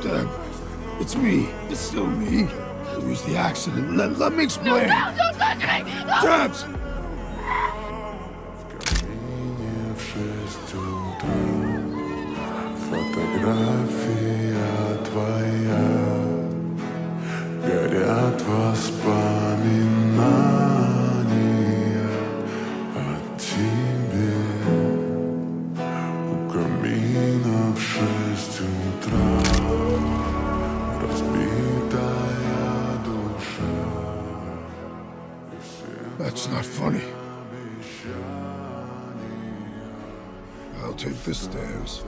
Deb, it's me. It's still me. It was the accident. Let me explain. No, don't touch me! No! Debs! Фотография твоя, горят воспоминания о тебе. У камина в 6 утра разбитая душа. That's not funny. I'll take the stairs.